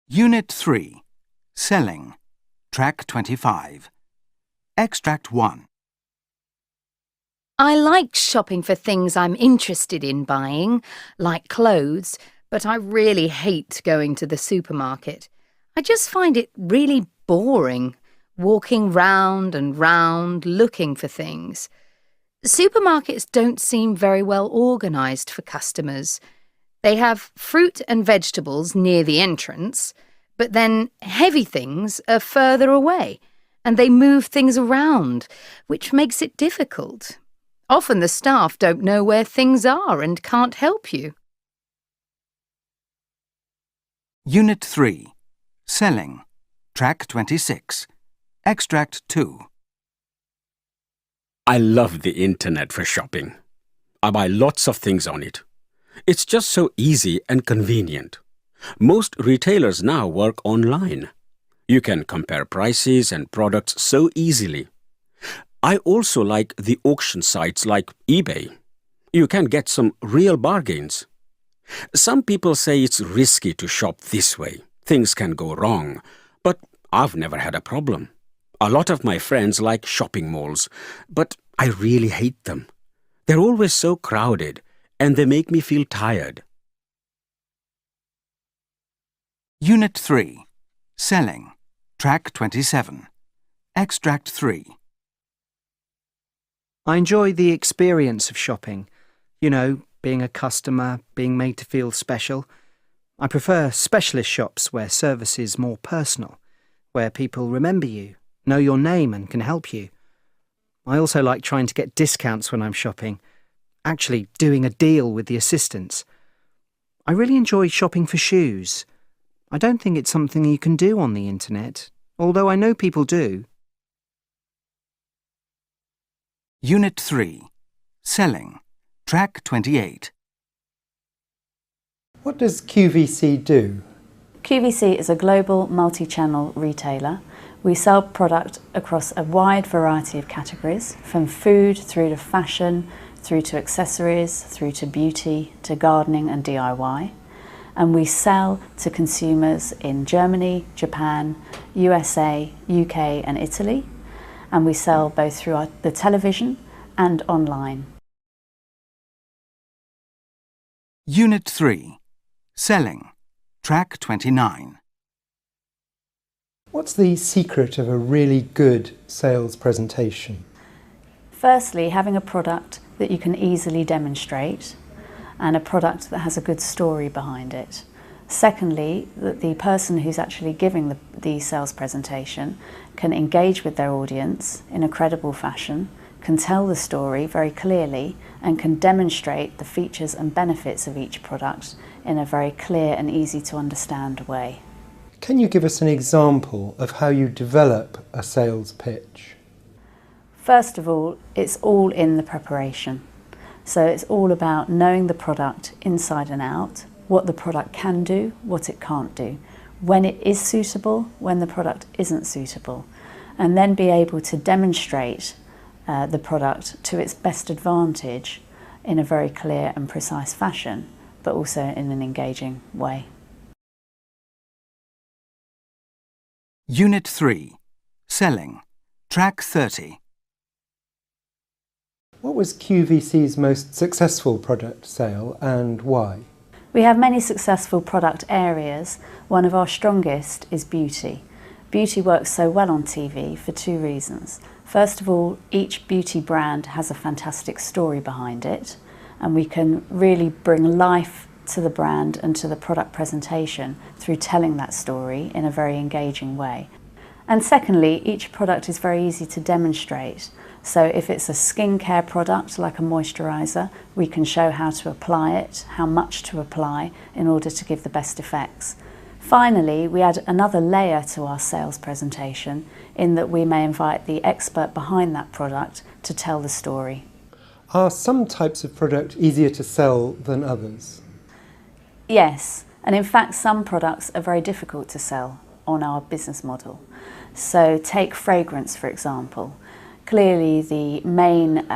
Unit 3. Selling. Track 25. Extract 1. I like shopping for things I'm interested in buying, like clothes, but I really hate going to the supermarket. I just find it really boring, walking round and round looking for things. Supermarkets don't seem very well organised for customers. They have fruit and vegetables near the entrance, but then heavy things are further away, and they move things around, which makes it difficult. Often the staff don't know where things are and can't help you. Unit 3. Selling. Track 26. Extract 2. I love the internet for shopping. I buy lots of things on it. It's just so easy and convenient. Most retailers now work online. You can compare prices and products so easily. I also like the auction sites like eBay. You can get some real bargains. Some people say it's risky to shop this way. Things can go wrong, but I've never had a problem. A lot of my friends like shopping malls, but I really hate them. They're always so crowded, and they make me feel tired. Unit 3. Selling. Track 27. Extract 3. I enjoy the experience of shopping. You know, being a customer, being made to feel special. I prefer specialist shops where service is more personal, where people remember you, know your name and can help you. I also like trying to get discounts when I'm shopping, actually doing a deal with the assistants. I really enjoy shopping for shoes. I don't think it's something you can do on the internet, although I know people do. Unit 3. Selling. Track 28. What does QVC do? QVC is a global multi-channel retailer. We sell product across a wide variety of categories, from food through to fashion, through to accessories, through to beauty, to gardening and DIY. And we sell to consumers in Germany, Japan, USA, UK and Italy. And we sell both through the television and online. Unit 3. Selling. Track 29. What's the secret of a really good sales presentation? Firstly, having a product that you can easily demonstrate and a product that has a good story behind it. Secondly, that the person who's actually giving the sales presentation can engage with their audience in a credible fashion, can tell the story very clearly and can demonstrate the features and benefits of each product in a very clear and easy to understand way. Can you give us an example of how you develop a sales pitch? First of all, it's all in the preparation. So it's all about knowing the product inside and out, what the product can do, what it can't do, when it is suitable, when the product isn't suitable, and then be able to demonstrate the product to its best advantage in a very clear and precise fashion, but also in an engaging way. Unit 3. Selling. Track 30. What was QVC's most successful product sale and why? We have many successful product areas. One of our strongest is beauty. Beauty works so well on TV for two reasons. First of all, each beauty brand has a fantastic story behind it, and we can really bring life to the brand and to the product presentation through telling that story in a very engaging way. And secondly, each product is very easy to demonstrate. So if it's a skincare product like a moisturiser, we can show how to apply it, how much to apply in order to give the best effects. Finally, we add another layer to our sales presentation in that we may invite the expert behind that product to tell the story. Are some types of product easier to sell than others? Yes, and in fact some products are very difficult to sell on our business model. So take fragrance, for example. Clearly the main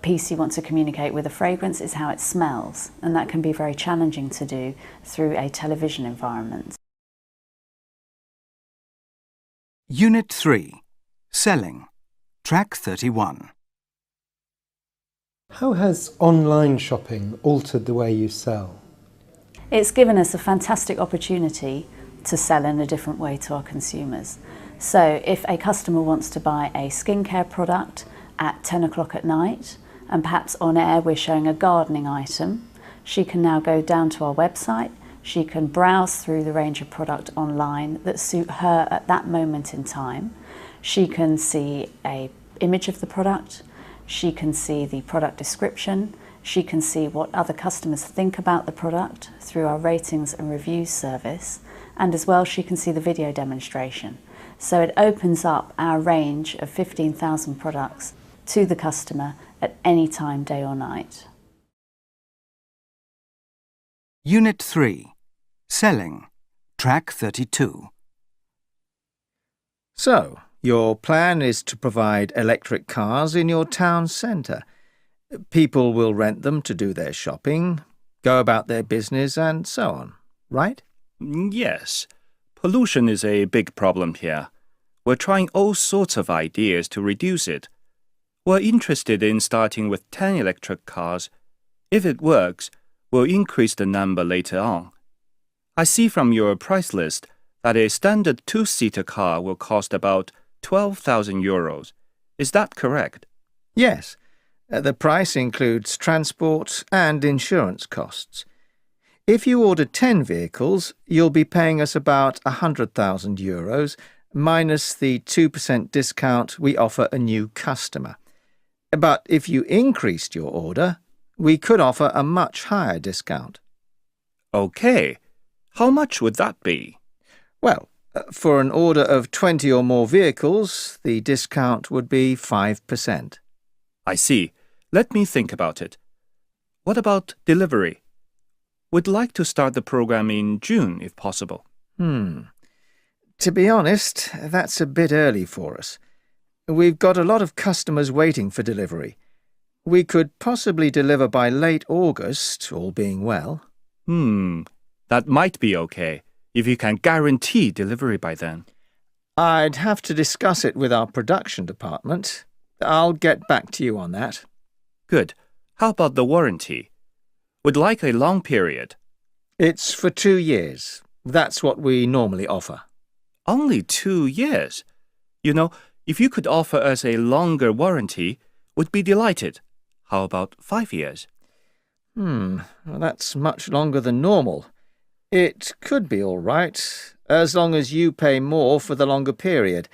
piece you want to communicate with a fragrance is how it smells, and that can be very challenging to do through a television environment. Unit 3. Selling. Track 31. How has online shopping altered the way you sell? It's given us a fantastic opportunity to sell in a different way to our consumers. So if a customer wants to buy a skincare product at 10 o'clock at night, and perhaps on air we're showing a gardening item, she can now go down to our website, she can browse through the range of product online that suit her at that moment in time. She can see an image of the product, she can see the product description, she can see what other customers think about the product through our ratings and reviews service, and as well she can see the video demonstration. So it opens up our range of 15,000 products to the customer at any time, day or night. Unit 3. Selling. Track 32. So, your plan is to provide electric cars in your town centre. People will rent them to do their shopping, go about their business and so on, right? Yes. Pollution is a big problem here. We're trying all sorts of ideas to reduce it. We're interested in starting with 10 electric cars. If it works, we'll increase the number later on. I see from your price list that a standard two-seater car will cost about 12,000 euros. Is that correct? Yes. The price includes transport and insurance costs. If you order 10 vehicles, you'll be paying us about 100,000 euros, minus the 2% discount we offer a new customer. But if you increased your order, we could offer a much higher discount. Okay. How much would that be? Well, for an order of 20 or more vehicles, the discount would be 5%. I see. Let me think about it. What about delivery? We'd like to start the program in June, if possible. To be honest, that's a bit early for us. We've got a lot of customers waiting for delivery. We could possibly deliver by late August, all being well. That might be okay, if you can guarantee delivery by then. I'd have to discuss it with our production department. I'll get back to you on that. Good. How about the warranty? We'd like a long period. It's for 2 years. That's what we normally offer. Only 2 years? You know, if you could offer us a longer warranty, we'd be delighted. How about 5 years? Well, that's much longer than normal. It could be all right, as long as you pay more for the longer period.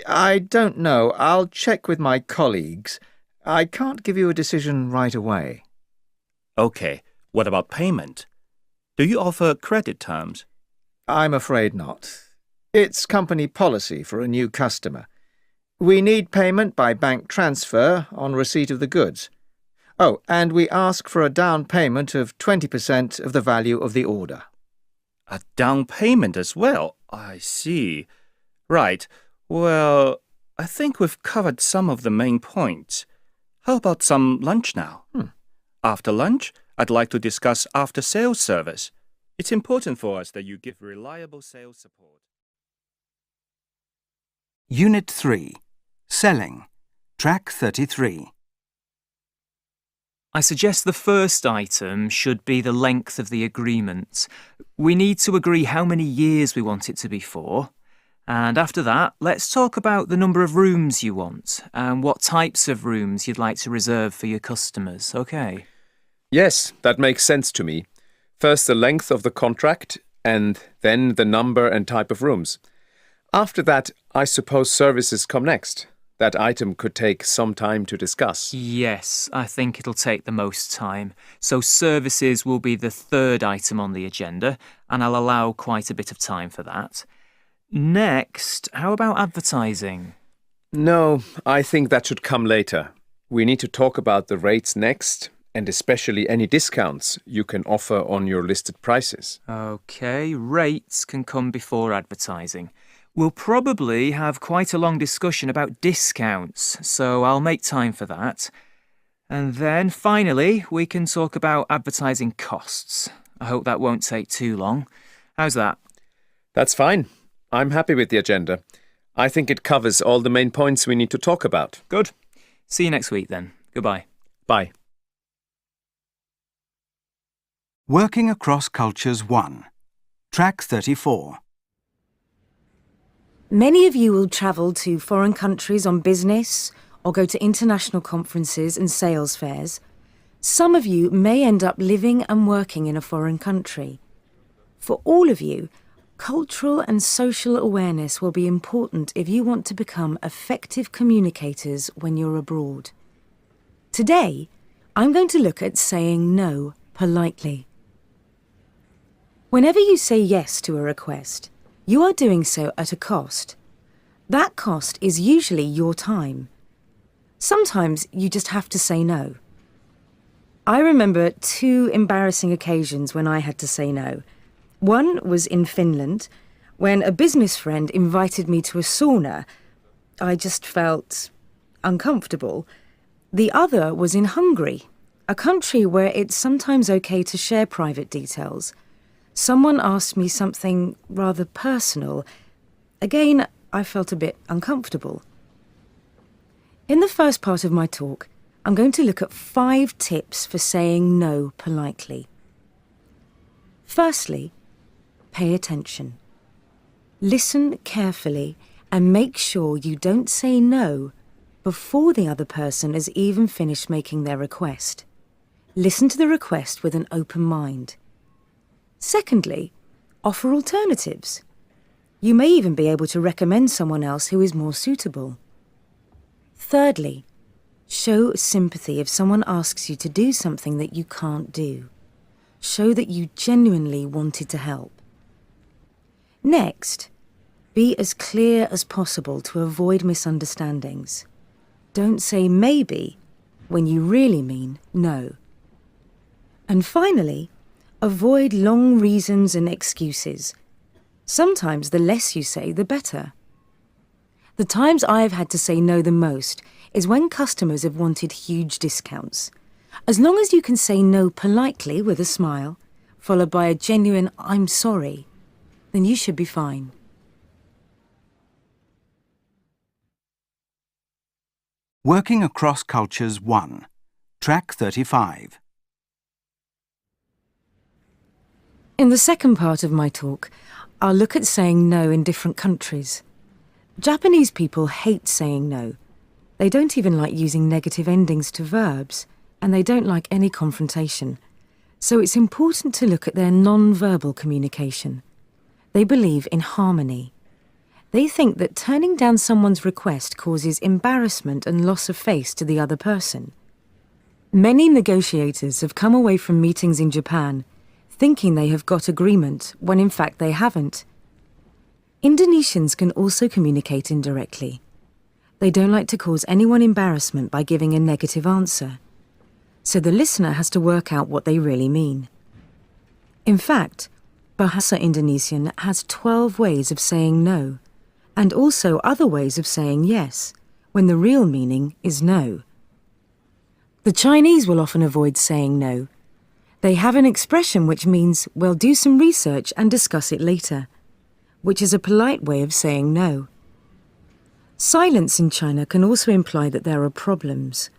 I don't know. I'll check with my colleagues. I can't give you a decision right away. Okay. What about payment? Do you offer credit terms? I'm afraid not. It's company policy for a new customer. We need payment by bank transfer on receipt of the goods. Oh, and we ask for a down payment of 20% of the value of the order. A down payment as well? I see. Right. Well, I think we've covered some of the main points. How about some lunch now? After lunch, I'd like to discuss after-sales service. It's important for us that you give reliable sales support. Unit 3. Selling. Track 33. I suggest the first item should be the length of the agreement. We need to agree how many years we want it to be for. And after that, let's talk about the number of rooms you want and what types of rooms you'd like to reserve for your customers, okay? Yes, that makes sense to me. First the length of the contract and then the number and type of rooms. After that, I suppose services come next. That item could take some time to discuss. Yes, I think it'll take the most time. So services will be the third item on the agenda, and I'll allow quite a bit of time for that. Next, how about advertising? No, I think that should come later. We need to talk about the rates next, and especially any discounts you can offer on your listed prices. Okay, rates can come before advertising. We'll probably have quite a long discussion about discounts, so I'll make time for that. And then, finally, we can talk about advertising costs. I hope that won't take too long. How's that? That's fine. I'm happy with the agenda. I think it covers all the main points we need to talk about. Good. See you next week then. Goodbye. Bye. Working Across Cultures 1. Track 34. Many of you will travel to foreign countries on business or go to international conferences and sales fairs. Some of you may end up living and working in a foreign country. For all of you, cultural and social awareness will be important if you want to become effective communicators when you're abroad. Today, I'm going to look at saying no politely. Whenever you say yes to a request, you are doing so at a cost. That cost is usually your time. Sometimes you just have to say no. I remember 2 embarrassing occasions when I had to say no. One was in Finland, when a business friend invited me to a sauna. I just felt uncomfortable. The other was in Hungary, a country where it's sometimes okay to share private details. Someone asked me something rather personal. Again, I felt a bit uncomfortable. In the first part of my talk, I'm going to look at 5 tips for saying no politely. Firstly, pay attention. Listen carefully and make sure you don't say no before the other person has even finished making their request. Listen to the request with an open mind. Secondly, offer alternatives. You may even be able to recommend someone else who is more suitable. Thirdly, show sympathy if someone asks you to do something that you can't do. Show that you genuinely wanted to help. Next, be as clear as possible to avoid misunderstandings. Don't say maybe when you really mean no. And finally, avoid long reasons and excuses. Sometimes the less you say, the better. The times I've had to say no the most is when customers have wanted huge discounts. As long as you can say no politely with a smile, followed by a genuine "I'm sorry," then you should be fine. Working Across Cultures 1. Track 35. In the second part of my talk, I'll look at saying no in different countries. Japanese people hate saying no. They don't even like using negative endings to verbs, and they don't like any confrontation. So it's important to look at their non-verbal communication. They believe in harmony. They think that turning down someone's request causes embarrassment and loss of face to the other person. Many negotiators have come away from meetings in Japan thinking they have got agreement when in fact they haven't. Indonesians can also communicate indirectly. They don't like to cause anyone embarrassment by giving a negative answer. So the listener has to work out what they really mean. In fact, Bahasa Indonesian has 12 ways of saying no, and also other ways of saying yes, when the real meaning is no. The Chinese will often avoid saying no. They have an expression which means, "We'll do some research and discuss it later," which is a polite way of saying no. Silence in China can also imply that there are problems.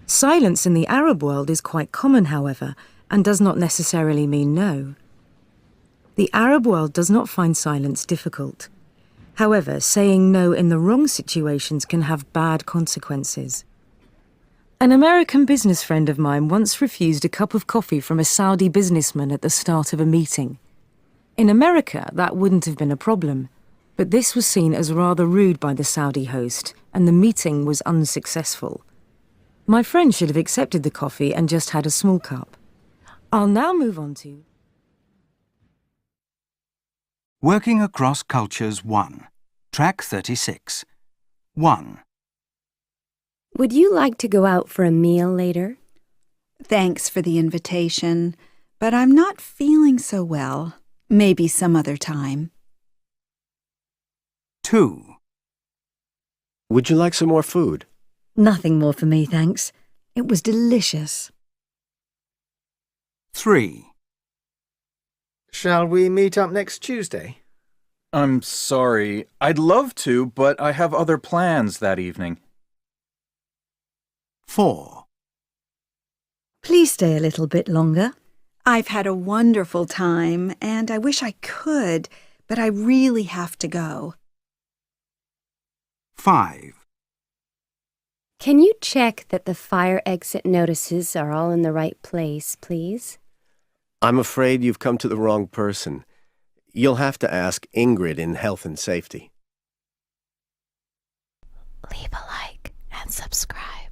Silence in the Arab world is quite common, however, and does not necessarily mean no. The Arab world does not find silence difficult. However, saying no in the wrong situations can have bad consequences. An American business friend of mine once refused a cup of coffee from a Saudi businessman at the start of a meeting. In America, that wouldn't have been a problem, but this was seen as rather rude by the Saudi host, and the meeting was unsuccessful. My friend should have accepted the coffee and just had a small cup. I'll now move on to Working Across Cultures 1. Track 36. 1. Would you like to go out for a meal later? Thanks for the invitation, but I'm not feeling so well. Maybe some other time. 2. Would you like some more food? Nothing more for me, thanks. It was delicious. 3. Shall we meet up next Tuesday? I'm sorry. I'd love to, but I have other plans that evening. 4. Please stay a little bit longer. I've had a wonderful time, and I wish I could, but I really have to go. 5. Can you check that the fire exit notices are all in the right place, please? I'm afraid you've come to the wrong person. You'll have to ask Ingrid in Health and Safety. Leave a like and subscribe.